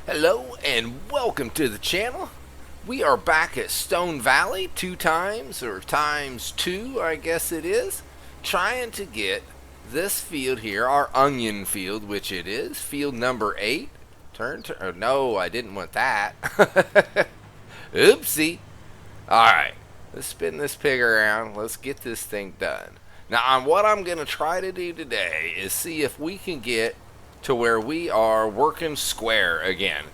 Hello and welcome to the channel. We are back at Stone Valley 2 times, or times 2 I guess it is, trying to get this field here, our onion field, which it is, field number 8. Oh, no, I didn't want that. Oopsie. Alright, let's spin this pig around. Let's get this thing done. Now, what I'm going to try to do today is see if we can get to where we are working square again.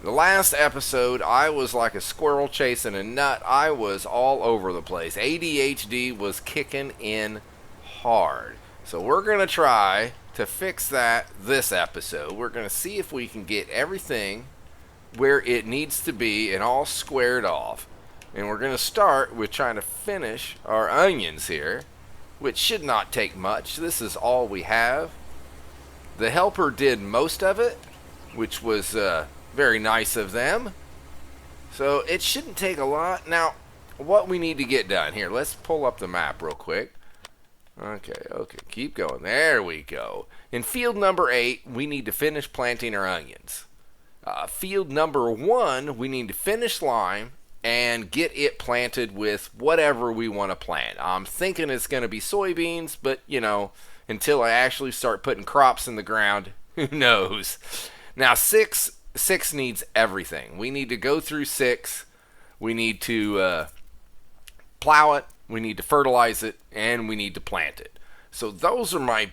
The last episode, I was like a squirrel chasing a nut. I was all over the place. ADHD was kicking in hard. So we're going to try to fix that this episode. We're going to see if we can get everything where it needs to be and all squared off. And we're going to start with trying to finish our onions here, which should not take much. This is all we have. The helper did most of it, which was very nice of them. So it shouldn't take a lot. Now, what we need to get done here, let's pull up the map real quick. Okay, keep going. There we go. In field number 8, we need to finish planting our onions. Field number 1, we need to finish lime and get it planted with whatever we want to plant. I'm thinking it's going to be soybeans, but you know, until I actually start putting crops in the ground, who knows? Now, 6 needs everything. We need to go through 6. We need to plow it. We need to fertilize it. And we need to plant it. So those are my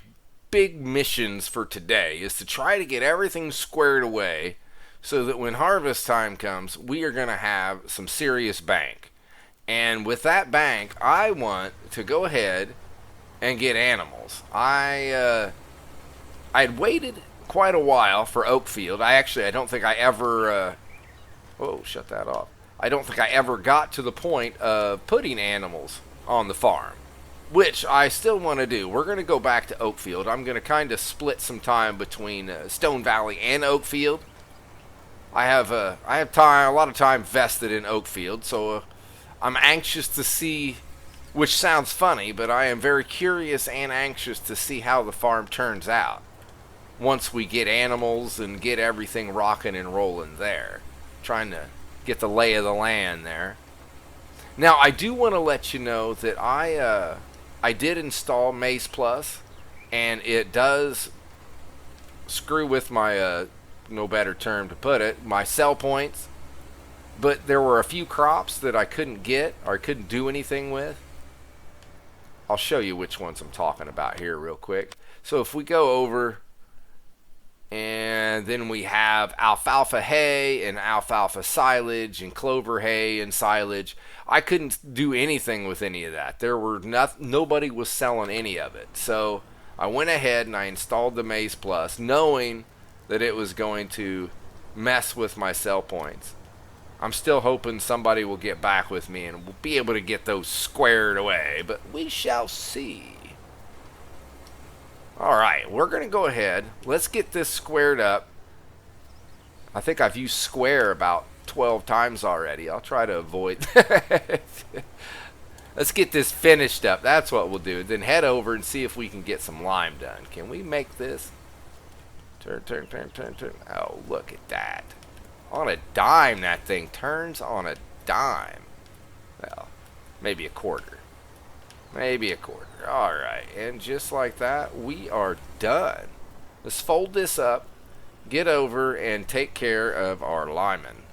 big missions for today, is to try to get everything squared away so that when harvest time comes, we are going to have some serious bank. And with that bank, I want to go ahead and get animals. I'd waited quite a while for Oakfield. I don't think I ever shut that off. I don't think I ever got to the point of putting animals on the farm, which I still want to do. We're going to go back to Oakfield. I'm going to kind of split some time between Stone Valley and Oakfield. I have a lot of time vested in Oakfield, so I'm anxious to see. Which sounds funny, but I am very curious and anxious to see how the farm turns out once we get animals and get everything rocking and rolling there. Trying to get the lay of the land there. Now, I do want to let you know that I did install Maize Plus, and it does screw with my, no better term to put it, my sell points. But there were a few crops that I couldn't get or I couldn't do anything with. I'll show you which ones I'm talking about here real quick. So if we go over, and then we have alfalfa hay and alfalfa silage and clover hay and silage. I couldn't do anything with any of that. Nobody was selling any of it. So I went ahead and I installed the Maize Plus, knowing that it was going to mess with my sell points. I'm still hoping somebody will get back with me and we'll be able to get those squared away, but we shall see. Alright, we're going to go ahead. Let's get this squared up. I think I've used square about 12 times already. I'll try to avoid that. Let's get this finished up. That's what we'll do. Then head over and see if we can get some lime done. Can we make this? Turn. Oh, look at that. On a dime, that thing turns on a dime. Well, maybe a quarter. Alright, and just like that, we are done. Let's fold this up, get over, and take care of our lineman.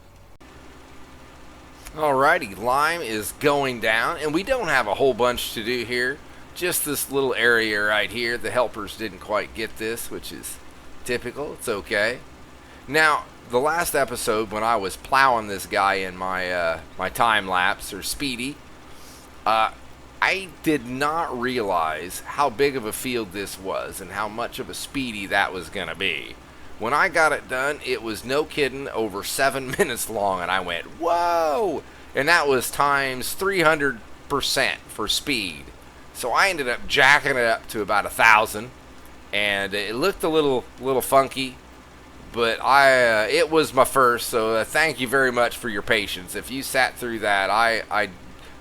Alrighty, lime is going down, and we don't have a whole bunch to do here. Just this little area right here. The helpers didn't quite get this, which is typical. It's okay. Now, the last episode when I was plowing this guy in my time lapse, or speedy, I did not realize how big of a field this was and how much of a speedy that was going to be. When I got it done, it was no kidding over 7 minutes long, and I went, whoa! And that was times 300% for speed. So I ended up jacking it up to about 1,000, and it looked a little funky, but it was my first, so thank you very much for your patience. If you sat through that, I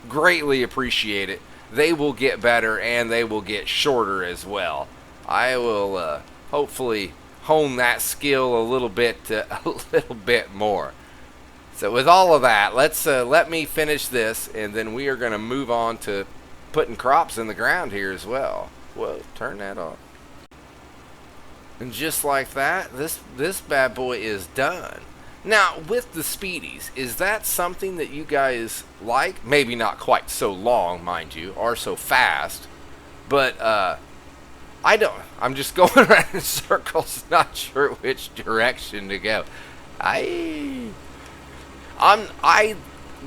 greatly appreciate it. They will get better, and they will get shorter as well. I will hopefully hone that skill a little bit more. So with all of that, let me finish this, and then we are going to move on to putting crops in the ground here as well. Whoa, turn that off. And just like that, this bad boy is done. Now, with the speedies, is that something that you guys like? Maybe not quite so long, mind you, or so fast, but I don't. I'm just going around in circles, not sure which direction to go. I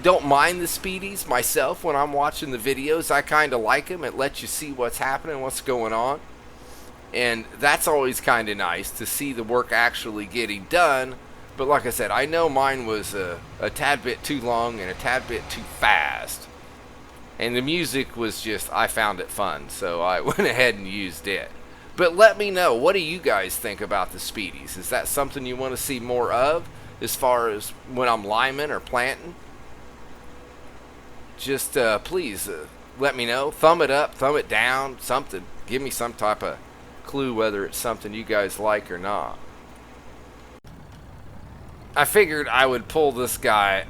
don't mind the speedies myself when I'm watching the videos. I kind of like them. It lets you see what's happening, what's going on. And that's always kind of nice to see the work actually getting done. But like I said, I know mine was a tad bit too long and a tad bit too fast. And the music was just, I found it fun, so I went ahead and used it. But let me know, what do you guys think about the speedies? Is that something you want to see more of as far as when I'm liming or planting? Just please let me know. Thumb it up, thumb it down, something. Give me some type of clue whether it's something you guys like or not. I figured I would pull this guy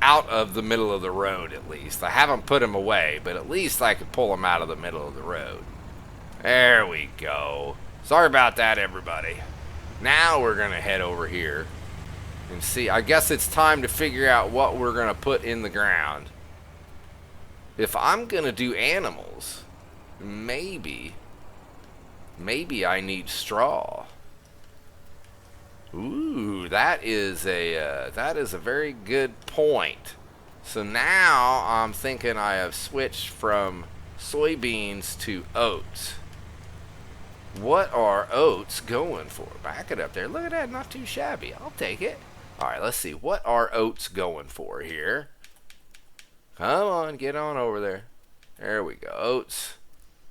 out of the middle of the road at least. I haven't put him away, but at least I could pull him out of the middle of the road. There we go. Sorry about that, everybody. Now we're going to head over here and see. I guess it's time to figure out what we're going to put in the ground. If I'm going to do animals, maybe I need straw. Ooh, that is a very good point. So now I'm thinking I have switched from soybeans to oats. What are oats going for? Back it up there. Look at that, not too shabby. I'll take it. All right, let's see. What are oats going for here? Come on, get on over there. There we go. Oats.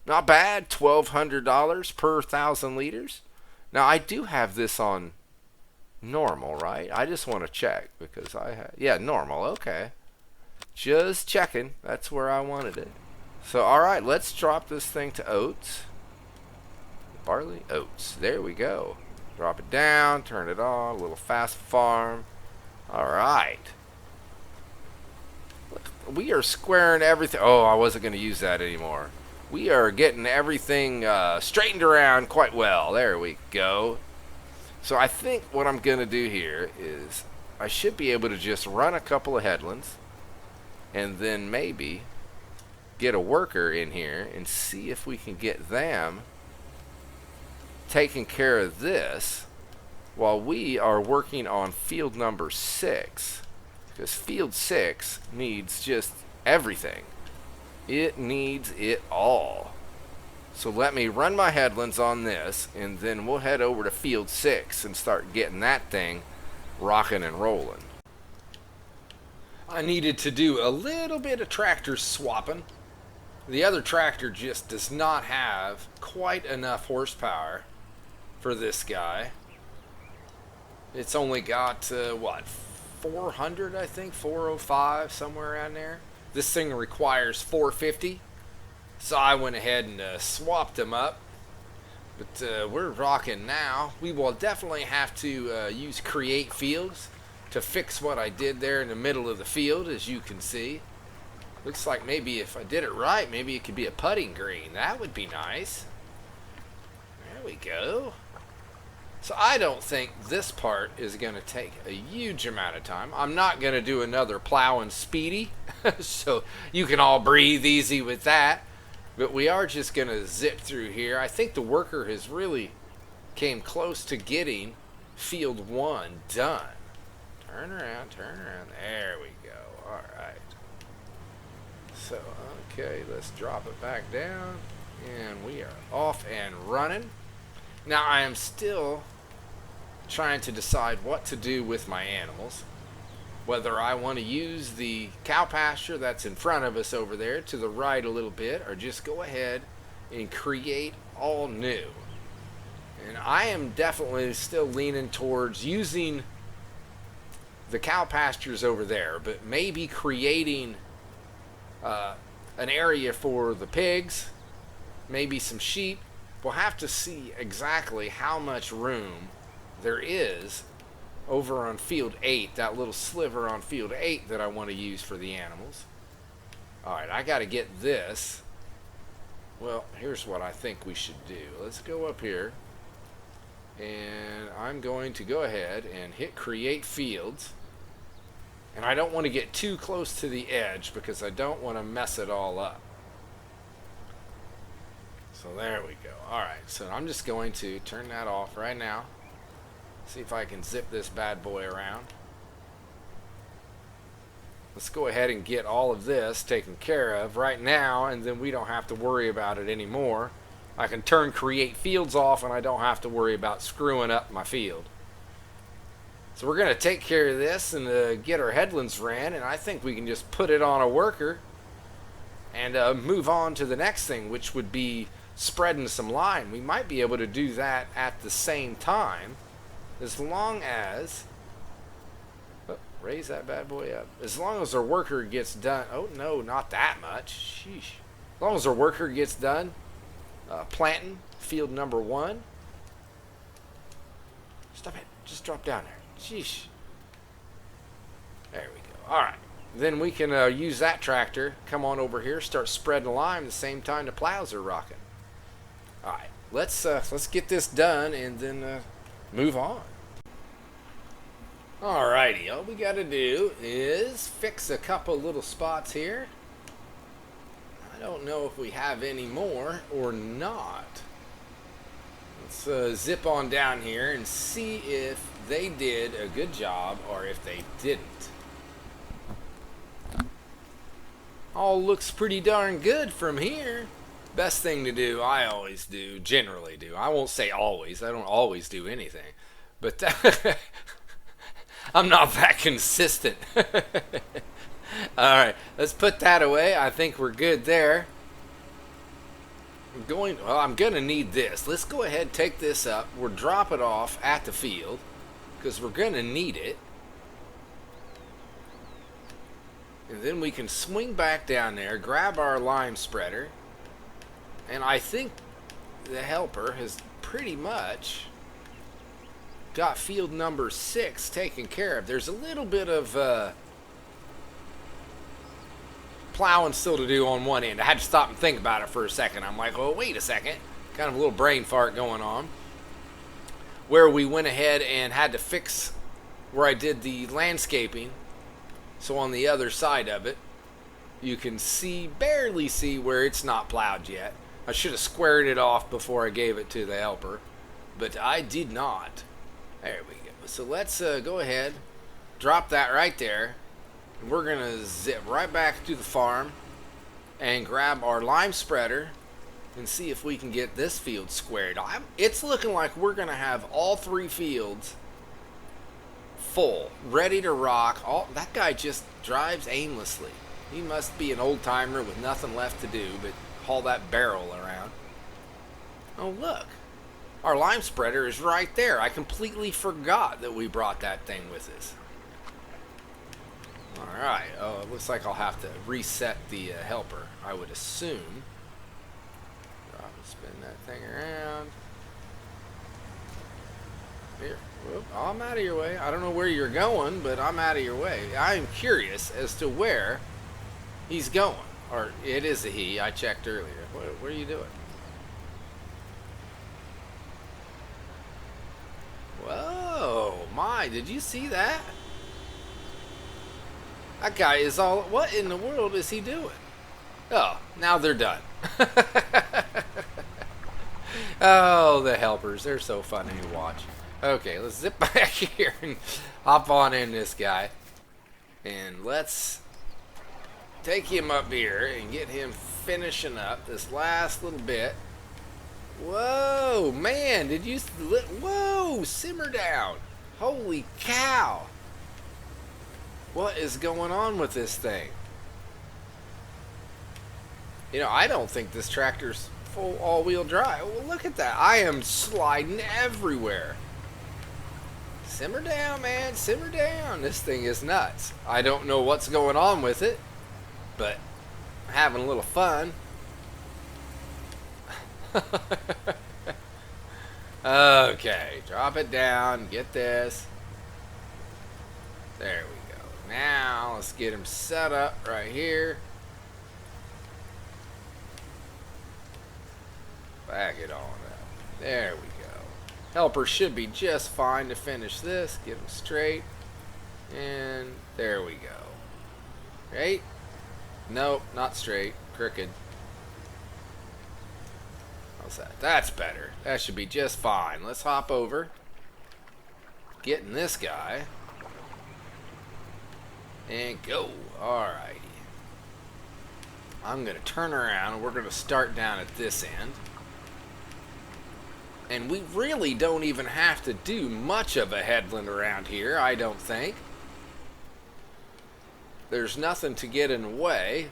Not bad. $1,200 per 1,000 liters. Now, I do have this on normal, right? I just want to check because I have, yeah, normal. Okay. Just checking. That's where I wanted it. So, all right, let's drop this thing to oats. Barley, oats. There we go. Drop it down, turn it on, a little fast farm. All right. We are squaring everything. Oh, I wasn't going to use that anymore. We are getting everything straightened around quite well. There we go. So I think what I'm going to do here is I should be able to just run a couple of headlands and then maybe get a worker in here and see if we can get them taking care of this while we are working on field number 6. Because field 6 needs just everything. It needs it all. So let me run my headlands on this, and then we'll head over to field 6 and start getting that thing rocking and rolling. I needed to do a little bit of tractor swapping. The other tractor just does not have quite enough horsepower for this guy. It's only got, what, 400, I think, 405, somewhere around there. This thing requires 450, so I went ahead and swapped them up. But we're rocking now. We will definitely have to use create fields to fix what I did there in the middle of the field, as you can see. Looks like maybe if I did it right, maybe it could be a putting green. That would be nice. There we go. So I don't think this part is going to take a huge amount of time. I'm not going to do another plow and speedy, so you can all breathe easy with that. But we are just going to zip through here. I think the worker has really came close to getting field 1 done. Turn around, turn around. There we go. All right. So, okay, let's drop it back down. And we are off and running. Now, I am still trying to decide what to do with my animals. Whether I want to use the cow pasture that's in front of us over there to the right a little bit, or just go ahead and create all new. And I am definitely still leaning towards using the cow pastures over there, but maybe creating an area for the pigs, maybe some sheep. We'll have to see exactly how much room there is over on field 8, that little sliver on field 8 that I want to use for the animals. Alright, I got to get this. Well, here's what I think we should do. Let's go up here, and I'm going to go ahead and hit create fields. And I don't want to get too close to the edge because I don't want to mess it all up. So there we go. Alright, so I'm just going to turn that off right now. See if I can zip this bad boy around. Let's go ahead and get all of this taken care of right now, and then we don't have to worry about it anymore. I can turn create fields off and I don't have to worry about screwing up my field. So we're going to take care of this and get our headlands ran, and I think we can just put it on a worker and move on to the next thing, which would be spreading some line. We might be able to do that at the same time, as long as... raise that bad boy up. As long as our worker gets done... Oh, no, not that much. Sheesh. As long as our worker gets done planting field number 1. Stop it. Just drop down there. Sheesh. There we go. Alright. Then we can use that tractor, come on over here, start spreading lime the same time the plows are rocking. Alright. Let's get this done and then move on. Alrighty. All we got to do is fix a couple little spots here. I don't know if we have any more or not. Let's zip on down here and see if they did a good job or if they didn't. All looks pretty darn good from here. Best thing to do, I always do, generally do. I won't say always. I don't always do anything. But I'm not that consistent. Alright, let's put that away. I think we're good there. I'm going to need this. Let's go ahead and take this up. We'll drop it off at the field because we're going to need it. And then we can swing back down there, grab our lime spreader. And I think the helper has pretty much got field number 6 taken care of. There's a little bit of plowing still to do on one end. I had to stop and think about it for a second. I'm like, oh, wait a second. Kind of a little brain fart going on. Where we went ahead and had to fix where I did the landscaping. So on the other side of it, you can see, barely see where it's not plowed yet. I should have squared it off before I gave it to the helper, but I did not. There we go. So let's go ahead, drop that right there. And we're going to zip right back to the farm and grab our lime spreader and see if we can get this field squared. It's looking like we're going to have all 3 fields full, ready to rock. That guy just drives aimlessly. He must be an old timer with nothing left to do but haul that barrel around. Oh, look. Our lime spreader is right there. I completely forgot that we brought that thing with us. Alright. Oh, it looks like I'll have to reset the helper, I would assume. Spin that thing around. Here. Whoop, I'm out of your way. I don't know where you're going, but I'm out of your way. I'm curious as to where he's going. Or it is a he. I checked earlier. What are you doing? Whoa, my, did you see that? That guy is all, what in the world is he doing? Oh, now they're done. Oh, the helpers, they're so funny to watch. Okay, let's zip back here and hop on in this guy. And let's take him up here and get him finishing up this last little bit. Whoa, man, did you... Whoa, simmer down. Holy cow. What is going on with this thing? You know, I don't think this tractor's full all-wheel drive. Well, look at that. I am sliding everywhere. Simmer down, man. Simmer down. This thing is nuts. I don't know what's going on with it, but I'm having a little fun. Okay, drop it down. Get this. There we go. Now let's get him set up right here. Back it on up. There we go. Helper should be just fine to finish this. Get him straight. And there we go. Right? Nope, not straight. Crooked. How's that? That's better. That should be just fine. Let's hop over. Getting this guy. And go. Alrighty. I'm going to turn around and we're going to start down at this end. And we really don't even have to do much of a headland around here, I don't think. There's nothing to get in the way.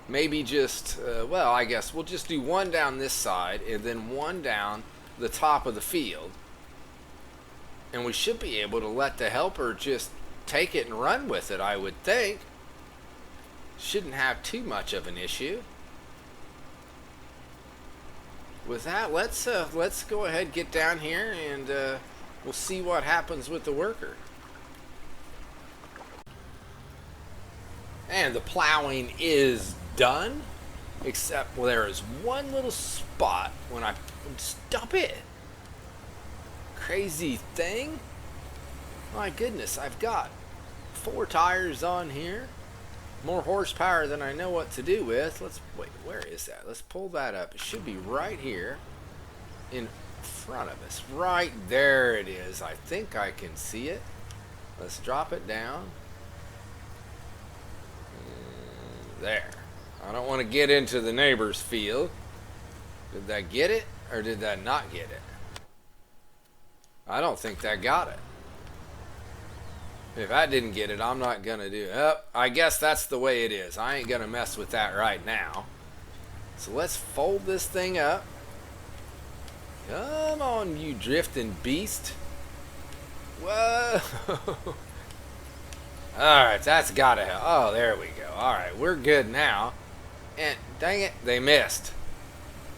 Maybe just, well, I guess we'll just do one down this side and then one down the top of the field. And we should be able to let the helper just take it and run with it, I would think. Shouldn't have too much of an issue. With that, let's go ahead, get down here, and we'll see what happens with the worker. And the plowing is done, except well, there is one little spot when I stop it. Crazy thing. My goodness, I've got 4 tires on here. More horsepower than I know what to do with. Let's wait, where is that? Let's pull that up. It should be right here in front of us. Right there it is. I think I can see it. Let's drop it down. And there. I don't want to get into the neighbor's field. Did that get it or did that not get it? I don't think that got it. If I didn't get it, I'm not going to do it. Oh, I guess that's the way it is. I ain't going to mess with that right now. So let's fold this thing up. Come on, you drifting beast. Whoa. Alright, that's got to help. Oh, there we go. Alright, we're good now. And dang it, they missed.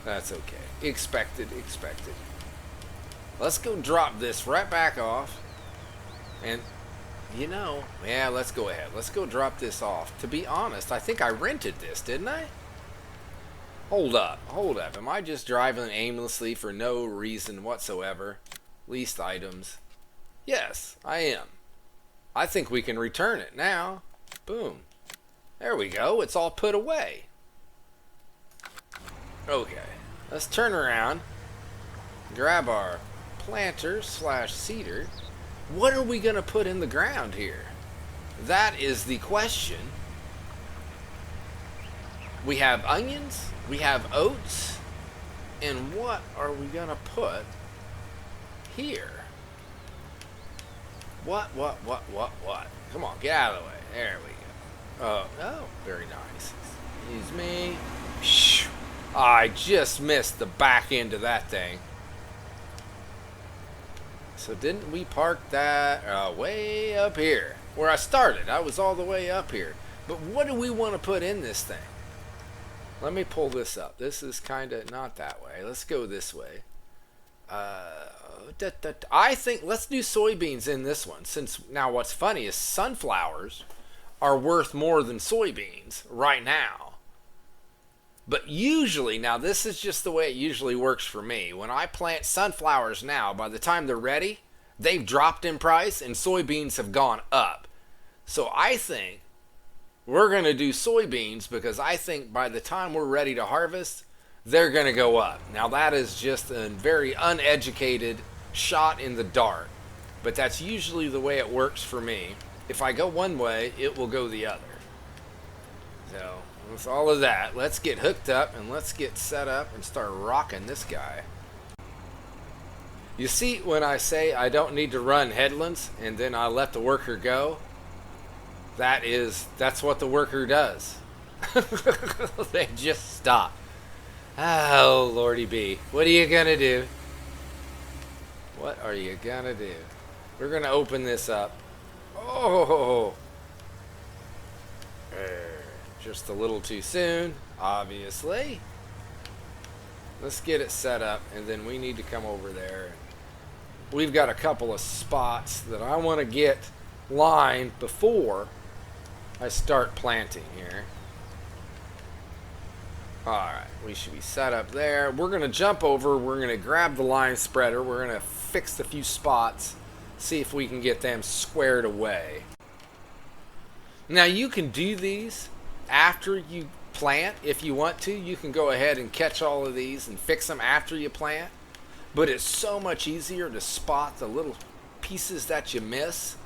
That's okay. Expected. Let's go drop this right back off. And... you know, yeah, let's go ahead. Let's go drop this off. To be honest, I think I rented this, didn't I? Hold up. Am I just driving aimlessly for no reason whatsoever? Leased items. Yes, I am. I think we can return it now. Boom. There we go. It's all put away. Okay. Let's turn around. Grab our planter / seeder. What are we going to put in the ground here? That is the question. We have onions, we have oats, and what are we going to put here? What? Come on, get out of the way. There we go. Oh, very nice. Excuse me. I just missed the back end of that thing. So didn't we park that way up here? Where I started. I was all the way up here. But what do we want to put in this thing? Let me pull this up. This is kind of not that way. Let's go this way. I think let's do soybeans in this one. Since now what's funny is sunflowers are worth more than soybeans right now. But usually, now this is just the way it usually works for me. When I plant sunflowers now, by the time they're ready, they've dropped in price and soybeans have gone up. So I think we're going to do soybeans because I think by the time we're ready to harvest, they're going to go up. Now that is just a very uneducated shot in the dark. But that's usually the way it works for me. If I go one way, it will go the other. So... with all of that, let's get hooked up and let's get set up and start rocking this guy. You see, when I say I don't need to run headlands and then I let the worker go, that's what the worker does. They just stop. Oh, Lordy B. What are you gonna do? What are you gonna do? We're gonna open this up. Oh! Just a little too soon, obviously. Let's get it set up, and then we need to come over there. We've got a couple of spots that I want to get lined before I start planting here. Alright, we should be set up there. We're going to jump over. We're going to grab the line spreader. We're going to fix a few spots. See if we can get them squared away. Now you can do these after you plant if you want to. You can go ahead and catch all of these and fix them after you plant. But it's so much easier to spot the little pieces that you miss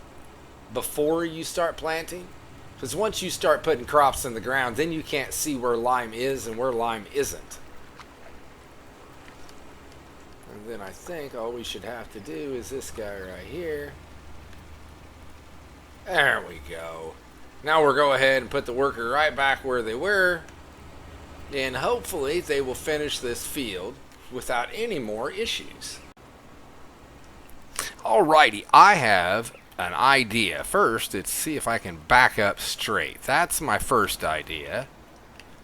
before you start planting. Because once you start putting crops in the ground, then you can't see where lime is and where lime isn't. And then I think all we should have to do is this guy right here. There we go. Now we'll go ahead and put the worker right back where they were. And hopefully they will finish this field without any more issues. Alrighty, I have an idea. First, it's see if I can back up straight. That's my first idea.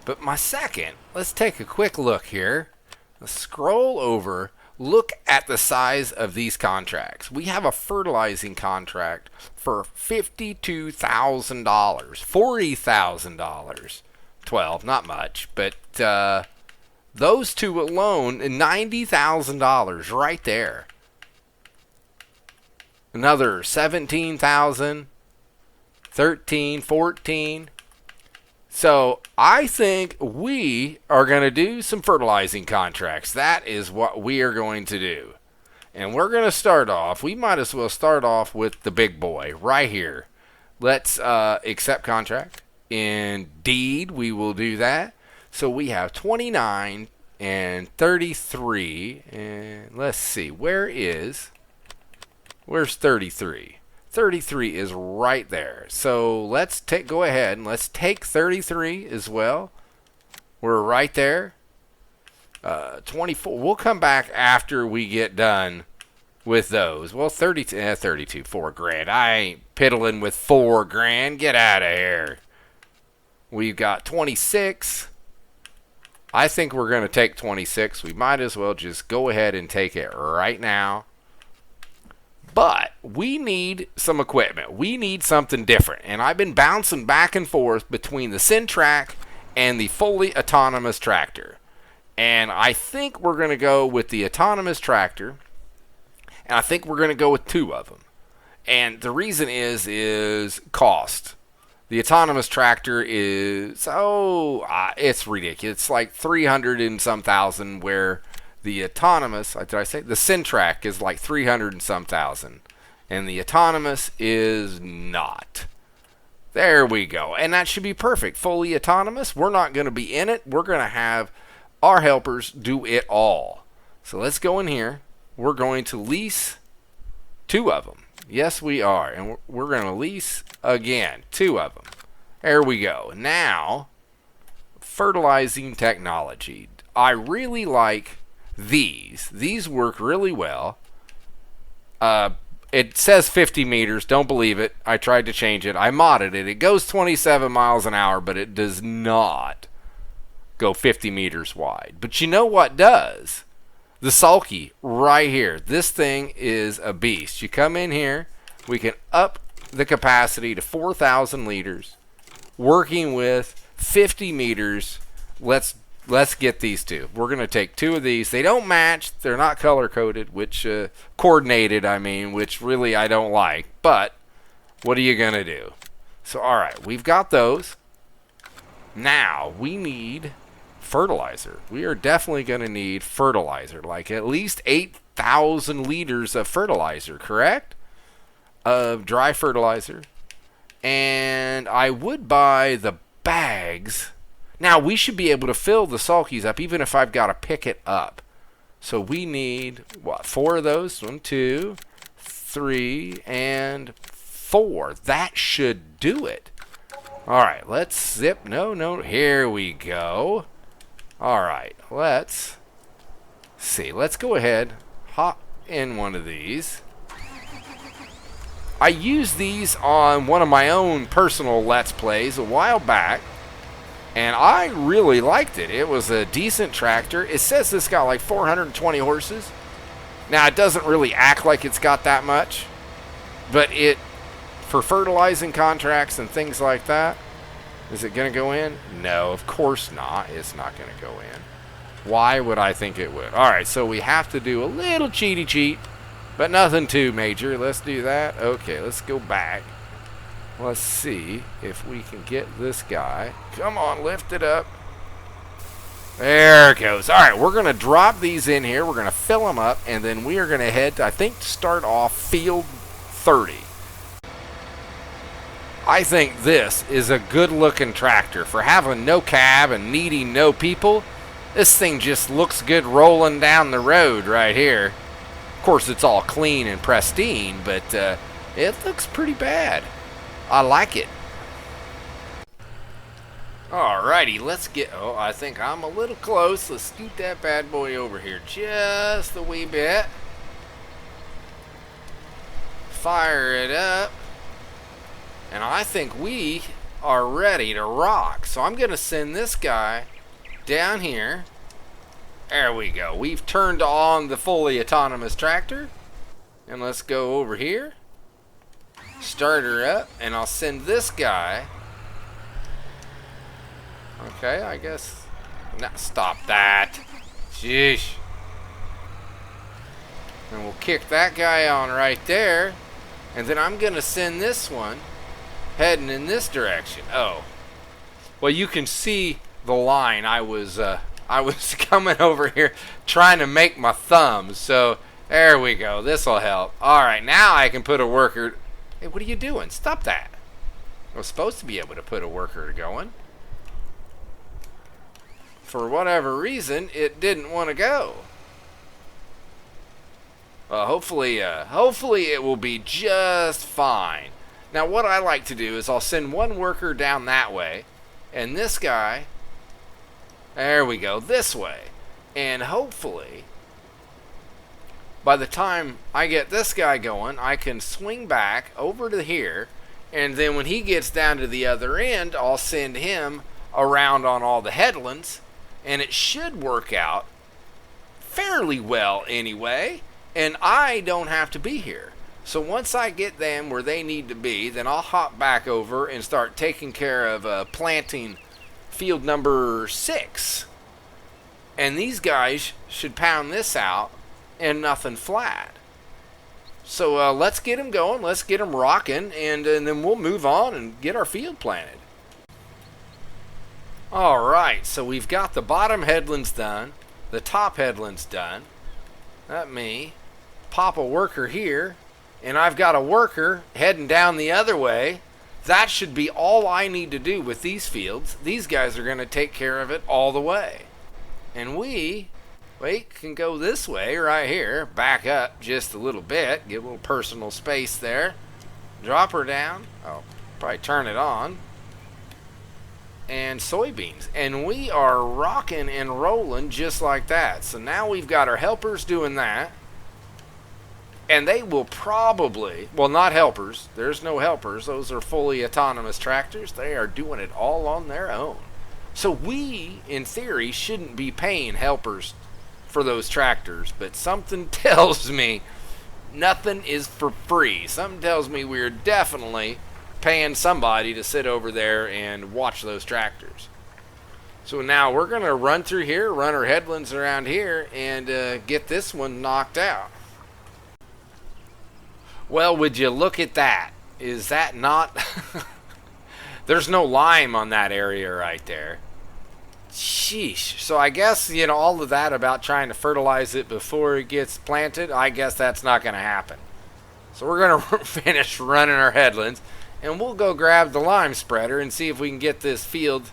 But my second, let's take a quick look here. Let's scroll over. Look at the size of these contracts. We have a fertilizing contract for $52,000, $40,000, 12, not much, but those two alone, $90,000 right there. Another 17,000, 13, 14. So I think we are going to do some fertilizing contracts. That is what we are going to do. And we're going to start off. We might as well start off with the big boy right here. Let's accept contract. Indeed, we will do that. So we have 29 and 33. And let's see, where's 33? 33 is right there. So let's go ahead and let's take 33 as well. We're right there. 24. We'll come back after we get done with those. Well, 32, 32, $4,000. I ain't piddling with $4,000. Get out of here. We've got 26. I think we're going to take 26. We might as well just go ahead and take it right now. But we need some equipment. We need something different. And I've been bouncing back and forth between the Syntrac and the fully autonomous tractor. And I think we're going to go with the autonomous tractor. And I think we're going to go with two of them. And the reason is cost. The autonomous tractor is, it's ridiculous. It's like 300 and some thousand, where the autonomous, did I say? The Syntrac is like 300 and some thousand. And the autonomous is not. There we go. And that should be perfect. Fully autonomous. We're not going to be in it. We're going to have our helpers do it all. So let's go in here. We're going to lease two of them. Yes, we are. And we're going to lease, again, two of them. There we go. Now, fertilizing technology. I really like these. These work really well. It says 50 meters. Don't believe it. I tried to change it. I modded it. It goes 27 miles an hour, but it does not go 50 meters wide. But you know what does? The sulky right here. This thing is a beast. You come in here. We can up the capacity to 4,000 liters. Working with 50 meters. Let's get these two. We're going to take two of these. They don't match. They're not color-coded, which coordinated, which really I don't like. But what are you going to do? So, all right, we've got those. Now, we need fertilizer. We are definitely going to need fertilizer, like at least 8,000 liters of fertilizer, correct? Of dry fertilizer. And I would buy the bags. Now, we should be able to fill the sulkies up, even if I've got to pick it up. So we need, what, 4 of those? 1, 2, 3, and 4. That should do it. All right, let's zip. No, here we go. All right, let's see. Let's go ahead, hop in one of these. I used these on one of my own personal Let's Plays a while back. And I really liked it. It was a decent tractor. It says it's got like 420 horses. Now, it doesn't really act like it's got that much, but for fertilizing contracts and things like that, is it going to go in? No, of course not. It's not going to go in. Why would I think it would? All right, so we have to do a little cheaty cheat, but nothing too major. Let's do that. Okay, let's go back. Let's see if we can get this guy. Come on, lift it up. There it goes. All right, we're going to drop these in here. We're going to fill them up, and then we are going to head to, I think, start off field 30. I think this is a good-looking tractor. For having no cab and needing no people, this thing just looks good rolling down the road right here. Of course, it's all clean and pristine, but it looks pretty bad. I like it. Alrighty, let's get... Oh, I think I'm a little close. Let's scoot that bad boy over here just a wee bit. Fire it up. And I think we are ready to rock. So I'm going to send this guy down here. There we go. We've turned on the fully autonomous tractor. And let's go over here. Start her up. And I'll send this guy... Okay, I guess... No, stop that. Sheesh. And we'll kick that guy on right there. And then I'm going to send this one heading in this direction. Oh. Well, you can see the line. I was coming over here trying to make my thumb. So, there we go. This will help. Alright, now I can put a worker... Hey, what are you doing? Stop that. I was supposed to be able to put a worker going. For whatever reason, it didn't want to go. Well, hopefully it will be just fine. Now, what I like to do is I'll send one worker down that way, and this guy, there we go, this way. And hopefully, by the time I get this guy going, I can swing back over to here, and then when he gets down to the other end, I'll send him around on all the headlands. And it should work out fairly well anyway. And I don't have to be here. So once I get them where they need to be, then I'll hop back over and start taking care of planting field number 6. And these guys should pound this out and nothing flat. So let's get them going. Let's get them rocking. And then we'll move on and get our field planted. Alright, so we've got the bottom headlands done, the top headlands done. Let me pop a worker here, and I've got a worker heading down the other way. That should be all I need to do with these fields. These guys are going to take care of it all the way. And we can go this way right here, back up just a little bit, get a little personal space there. Drop her down. Oh, probably turn it on. And soybeans, and we are rocking and rolling just like that. So now we've got our helpers doing that, and they will probably, well, not helpers, there's no helpers, those are fully autonomous tractors. They are doing it all on their own. So we, in theory, shouldn't be paying helpers for those tractors, but something tells me nothing is for free. Something tells me we're definitely paying somebody to sit over there and watch those tractors. So now we're going to run through here, run our headlands around here, and get this one knocked out. Well, would you look at that? Is that not... There's no lime on that area right there. Sheesh. So I guess, all of that about trying to fertilize it before it gets planted, I guess that's not going to happen. So we're going to finish running our headlands. And we'll go grab the lime spreader and see if we can get this field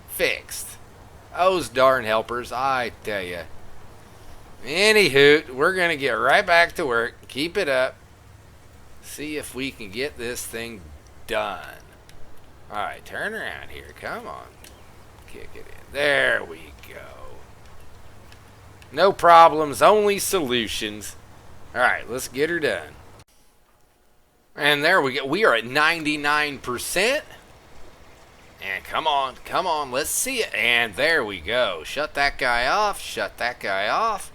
fixed. Those darn helpers, I tell you. Anywho, we're going to get right back to work. Keep it up. See if we can get this thing done. Alright, turn around here. Come on. Kick it in. There we go. No problems, only solutions. Alright, let's get her done. And there we go. We are at 99%. And come on, let's see it. And there we go. Shut that guy off, shut that guy off.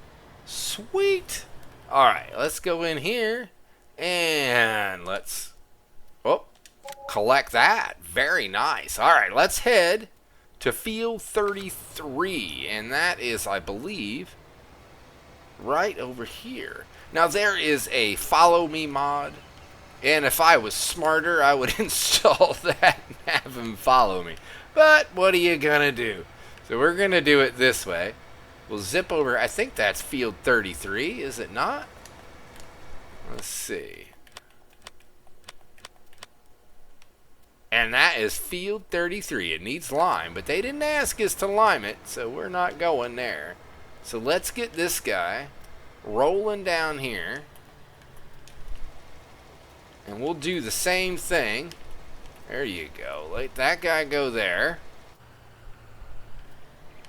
Sweet. All right, let's go in here and let's collect that. Very nice. All right, let's head to field 33, and that is, I believe, right over here. Now, there is a follow me mod, and if I was smarter, I would install that and have him follow me. But what are you gonna do? So we're gonna do it this way. We'll zip over. I think that's field 33, is it not? Let's see. And that is field 33. It needs lime, but they didn't ask us to lime it, so we're not going there. So let's get this guy rolling down here. And we'll do the same thing. There you go. Let that guy go there.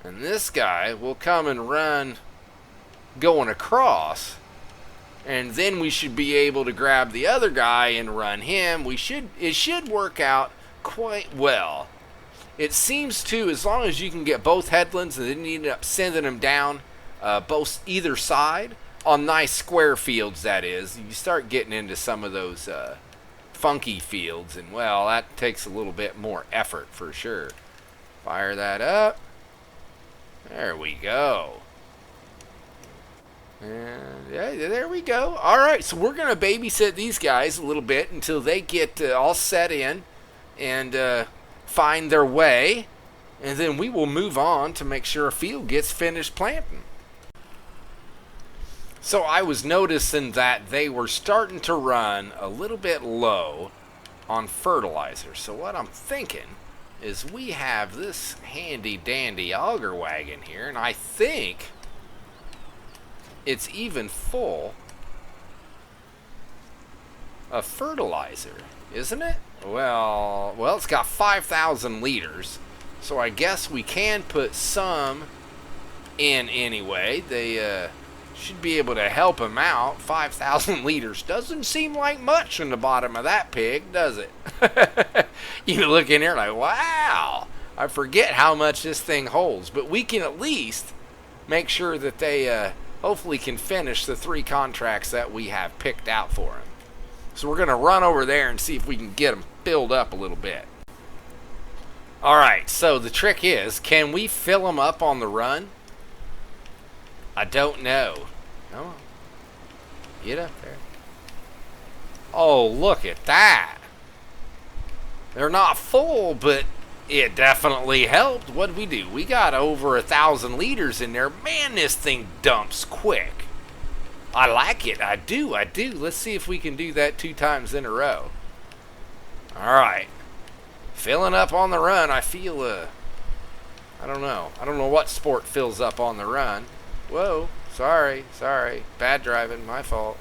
And this guy will come and run going across. And then we should be able to grab the other guy and run him. It should work out quite well. It seems to, as long as you can get both headlands and then you end up sending them down either side on nice square fields, that is, you start getting into some of those funky fields, and well, that takes a little bit more effort for sure. Fire that up. There we go. And yeah, there we go. All right, so we're going to babysit these guys a little bit until they get all set in and find their way. And then we will move on to make sure a field gets finished planting. So I was noticing that they were starting to run a little bit low on fertilizer. So what I'm thinking is we have this handy dandy auger wagon here, and I think it's even full of fertilizer, isn't it? Well, it's got 5,000 liters, so I guess we can put some in anyway. They should be able to help him out. 5,000 liters doesn't seem like much in the bottom of that pig, does it? You look in here like, wow, I forget how much this thing holds, but we can at least make sure that they hopefully can finish the 3 contracts that we have picked out for him. So we're going to run over there and see if we can get them filled up a little bit. Alright, so the trick is, can we fill them up on the run? I don't know. Come on. Get up there. Oh, look at that. They're not full, but it definitely helped. What did we do? We got over 1,000 liters in there. Man, this thing dumps quick. I like it. I do. Let's see if we can do that 2 times in a row. Alright. Filling up on the run. I feel, I don't know. I don't know what sport fills up on the run. Whoa. Sorry. Bad driving. My fault.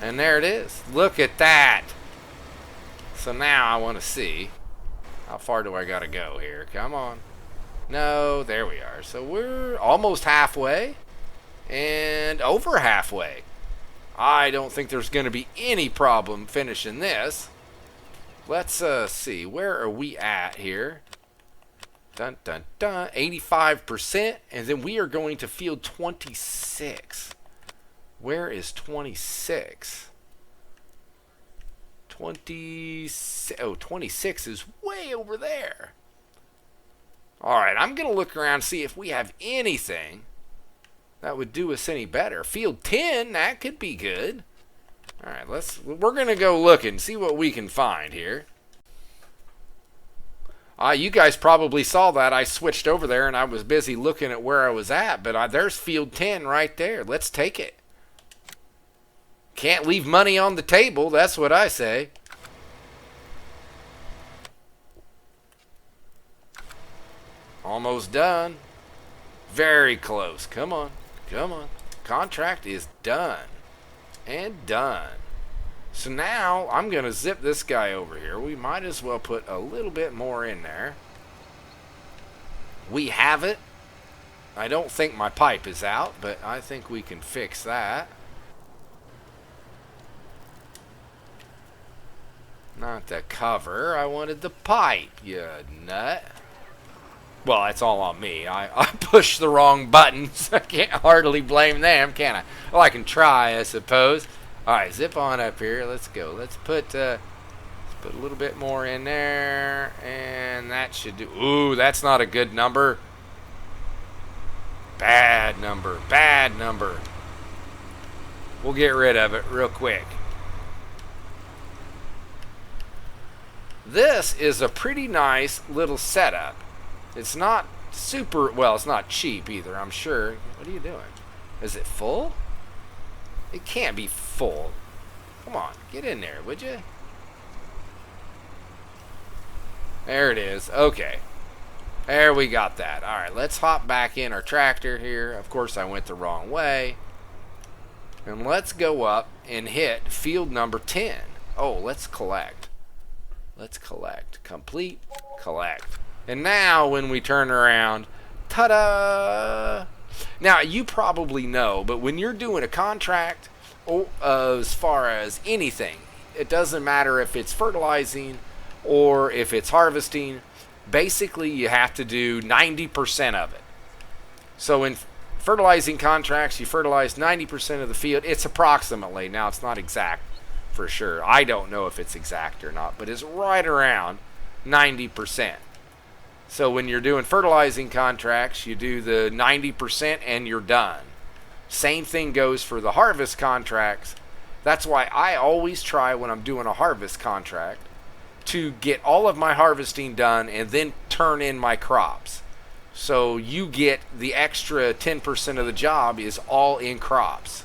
And there it is. Look at that. So now I want to see. How far do I got to go here? Come on. No, there we are. So we're almost halfway. And over halfway. I don't think there's going to be any problem finishing this. Let's see. Where are we at here? Dun, dun, dun. 85%. And then we are going to field 26. Where is 26? 26 is way over there. Alright, I'm going to look around and see if we have anything that would do us any better. Field 10, that could be good. Alright, we're going to go look and see what we can find here. You guys probably saw that. I switched over there and I was busy looking at where I was at, but there's field 10 right there. Let's take it. Can't leave money on the table, that's what I say. Almost done. Very close. Come on. Contract is done. And done. So now I'm going to zip this guy over here. We might as well put a little bit more in there. We have it. I don't think my pipe is out, but I think we can fix that. Not the cover. I wanted the pipe, you nut. Well, that's all on me. I pushed the wrong buttons. I can't hardly blame them, can I? Well, I can try, I suppose. All right, zip on up here. Let's go. Let's put a little bit more in there, and that should do. Ooh, that's not a good number. Bad number. Bad number. We'll get rid of it real quick. This is a pretty nice little setup. It's not super, well, it's not cheap either, I'm sure. What are you doing? Is it full? It can't be full. Come on, get in there, would you? There it is. Okay. There we got that. All right, let's hop back in our tractor here. Of course, I went the wrong way. And let's go up and hit field number 10. Oh, let's collect. Let's collect. Complete. Collect. And now when we turn around, ta-da! Now, you probably know, but when you're doing a contract, as far as anything, it doesn't matter if it's fertilizing or if it's harvesting, basically you have to do 90% of it. So in fertilizing contracts, you fertilize 90% of the field. It's approximately, now it's not exact for sure. I don't know if it's exact or not, but it's right around 90%. So when you're doing fertilizing contracts, you do the 90% and you're done. Same thing goes for the harvest contracts. That's why I always try when I'm doing a harvest contract to get all of my harvesting done and then turn in my crops. So you get the extra 10% of the job is all in crops.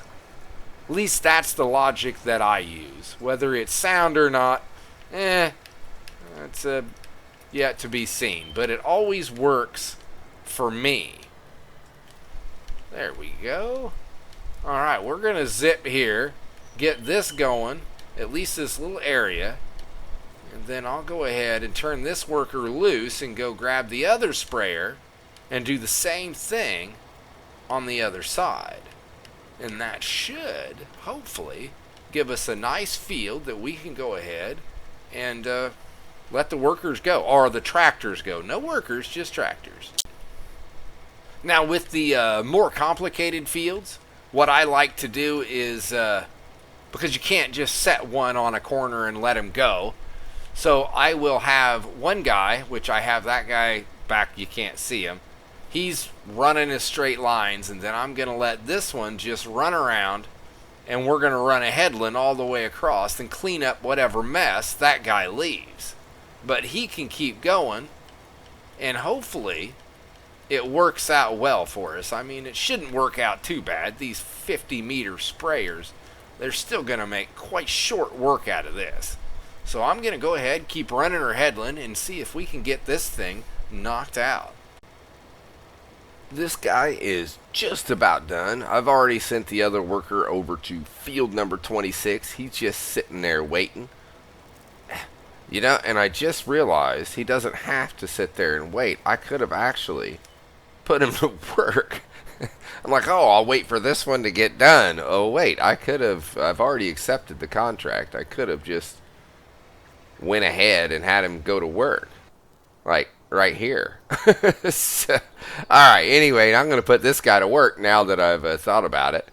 At least that's the logic that I use. Whether it's sound or not, it's yet to be seen, but it always works for me. There we go. Alright, we're going to zip here, get this going, at least this little area, and then I'll go ahead and turn this worker loose and go grab the other sprayer and do the same thing on the other side. And that should, hopefully, give us a nice field that we can go ahead and let the workers go, or the tractors go. No workers, just tractors. Now, with the more complicated fields, what I like to do is, because you can't just set one on a corner and let him go, so I will have one guy, which I have that guy back, you can't see him. He's running in straight lines, and then I'm going to let this one just run around, and we're going to run a headland all the way across and clean up whatever mess that guy leaves. But he can keep going, and hopefully it works out well for us. I mean, it shouldn't work out too bad. These 50-meter sprayers, they're still going to make quite short work out of this. So I'm going to go ahead, keep running our headland, and see if we can get this thing knocked out. This guy is just about done. I've already sent the other worker over to field number 26. He's just sitting there waiting. You know, and I just realized he doesn't have to sit there and wait. I could have actually put him to work. I'm like, oh, I'll wait for this one to get done. Oh, wait, I've already accepted the contract. I could have just went ahead and had him go to work. Like, right here. So, alright, anyway, I'm going to put this guy to work now that I've thought about it.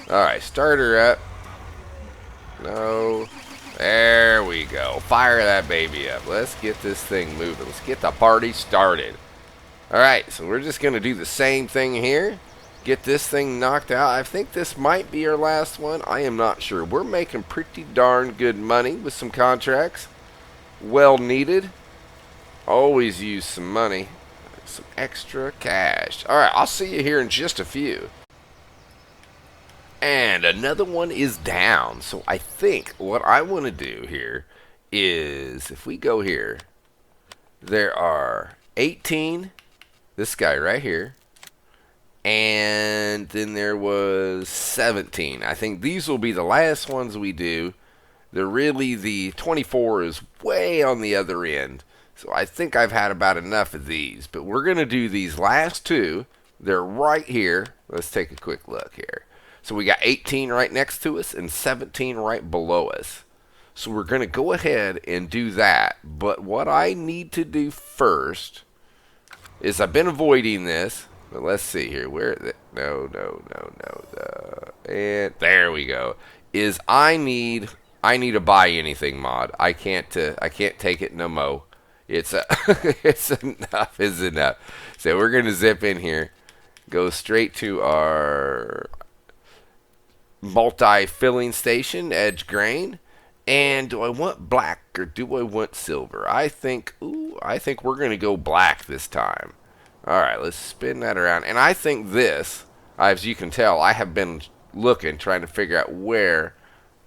Alright, start her up. No. There we go. Fire that baby up. Let's get this thing moving. Let's get the party started. Alright, so we're just going to do the same thing here. Get this thing knocked out. I think this might be our last one. I am not sure. We're making pretty darn good money with some contracts. Well needed. Always use some money. Some extra cash. Alright, I'll see you here in just a few. And another one is down. So I think what I want to do here is, if we go here, there are 18, this guy right here, and then there was 17. I think these will be the last ones we do. They're really, the 24 is way on the other end. So I think I've had about enough of these. But we're going to do these last two. They're right here. Let's take a quick look here. So we got 18 right next to us and 17 right below us. So we're going to go ahead and do that. But what I need to do first is I've been avoiding this. But let's see here. Where is it? No. And there we go. Is I need a buy anything mod. I can't take it no mo. It's it's enough is enough. So we're gonna zip in here, go straight to our multi-filling station, edge grain. And do I want black or do I want silver? I think we're gonna go black this time. All right, let's spin that around. And I think this, as you can tell, I have been looking, trying to figure out where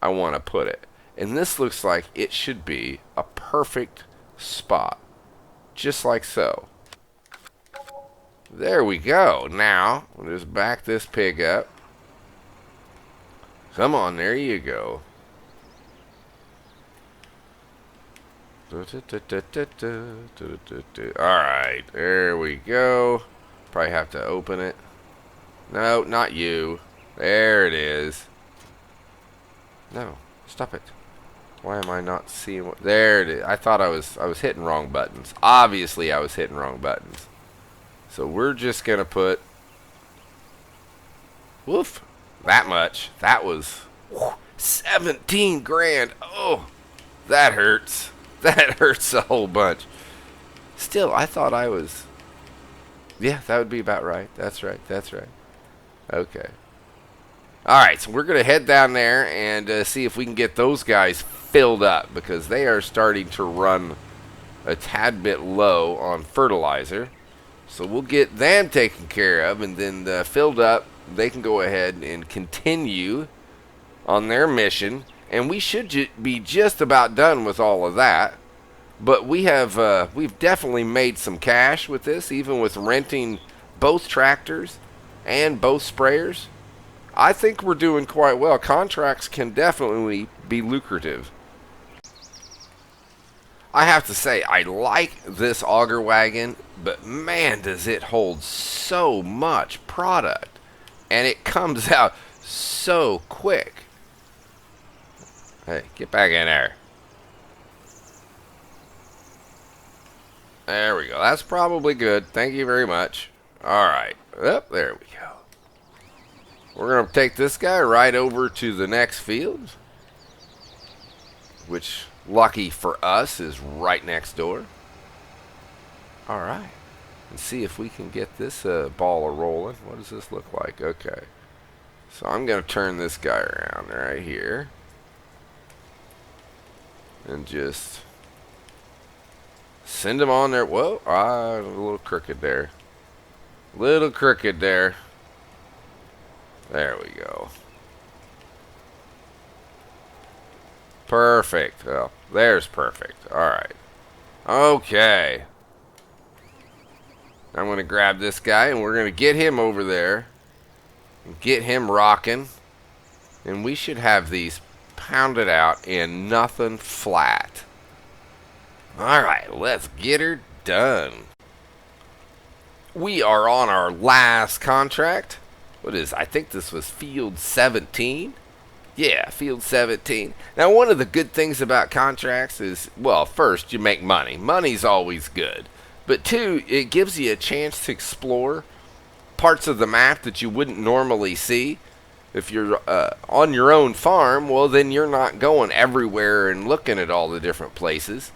I want to put it. And this looks like it should be a perfect spot. Just like so. There we go. Now, we'll just back this pig up. Come on, there you go. Alright, there we go. Probably have to open it. No, not you. There it is. No, stop it. Why am I not seeing what? There it is. I thought I was hitting wrong buttons. Obviously I was hitting wrong buttons. So we're just gonna put, woof, that much. That was 17 grand. Oh, that hurts. That hurts a whole bunch. Still, I thought I was... Yeah, that would be about right. That's right. That's right. Okay. Alright, so we're going to head down there and see if we can get those guys filled up, because they are starting to run a tad bit low on fertilizer. So we'll get them taken care of, and then filled up, they can go ahead and continue on their mission. And we should be just about done with all of that. But we've definitely made some cash with this, even with renting both tractors and both sprayers. I think we're doing quite well. Contracts can definitely be lucrative. I have to say, I like this auger wagon, but man, does it hold so much product. And it comes out so quick. Hey, get back in there. There we go. That's probably good. Thank you very much. Alright. Up there we go. We're going to take this guy right over to the next field, which, lucky for us, is right next door. Alright. And see if we can get this ball rolling. What does this look like? Okay. So I'm going to turn this guy around right here. And just send him on there. Whoa, a little crooked there. Little crooked there. There we go. Perfect. Well, there's perfect. Alright. Okay. I'm going to grab this guy and we're going to get him over there. And get him rocking. And we should have these pounded out and nothing flat. Alright, let's get her done. We are on our last contract. What is, I think this was field 17. Yeah, field 17. Now, one of the good things about contracts is, well, first, you make money. Money's always good. But two, it gives you a chance to explore parts of the map that you wouldn't normally see. If you're on your own farm, well, then you're not going everywhere and looking at all the different places.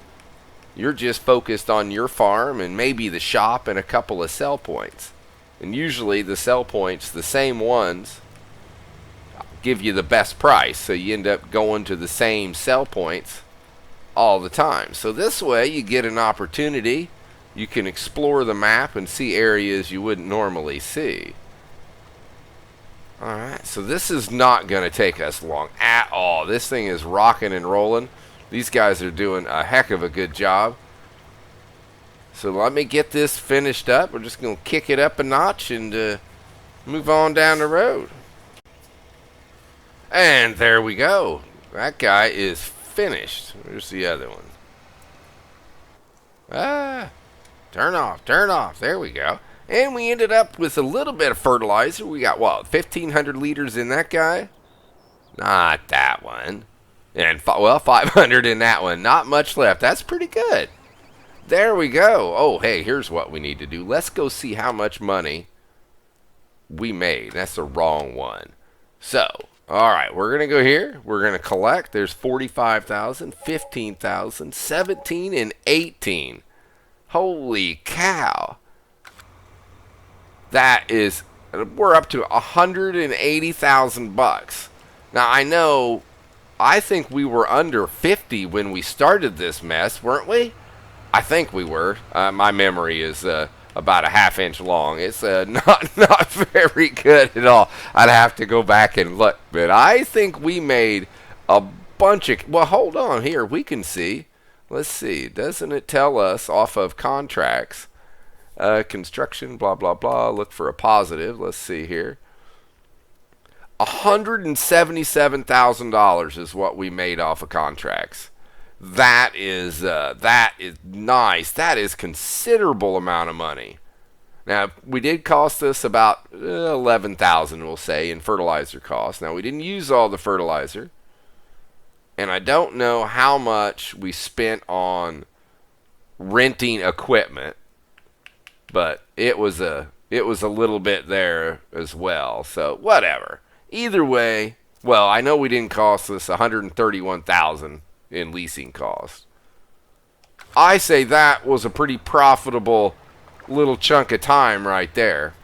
You're just focused on your farm and maybe the shop and a couple of sell points. And usually the sell points, the same ones, give you the best price. So you end up going to the same sell points all the time. So this way you get an opportunity. You can explore the map and see areas you wouldn't normally see. Alright, so this is not going to take us long at all. This thing is rocking and rolling. These guys are doing a heck of a good job. So let me get this finished up. We're just going to kick it up a notch and move on down the road. And there we go. That guy is finished. Where's the other one? Turn off, turn off. There we go. And we ended up with a little bit of fertilizer. We got, what, 1,500 liters in that guy? Not that one. And, well, 500 in that one. Not much left. That's pretty good. There we go. Oh, hey, here's what we need to do. Let's go see how much money we made. That's the wrong one. So, all right, we're going to go here. We're going to collect. There's 45,000, 15,000, 17, and 18. Holy cow. That is, we're up to 180,000 bucks. Now, I think we were under 50 when we started this mess, weren't we? I think we were. My memory is about a half-inch long. It's not very good at all. I'd have to go back and look. But I think we made a bunch of... Well, hold on here. We can see. Let's see. Doesn't it tell us off of contracts? Construction, blah, blah, blah. Look for a positive. Let's see here. $177,000 is what we made off of contracts. That is nice. That is considerable amount of money. Now, we did cost us about $11,000, we'll say, in fertilizer costs. Now, we didn't use all the fertilizer, and I don't know how much we spent on renting equipment, but it was a little bit there as well. So whatever. Either way, well, I know we didn't cost us $131,000 in leasing costs. I say that was a pretty profitable little chunk of time right there.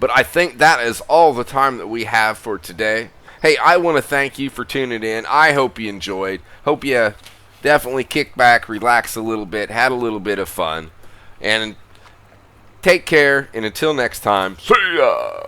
But I think that is all the time that we have for today. Hey, I want to thank you for tuning in. I hope you enjoyed. Hope you definitely kicked back, relaxed a little bit, had a little bit of fun. And take care, and until next time, see ya!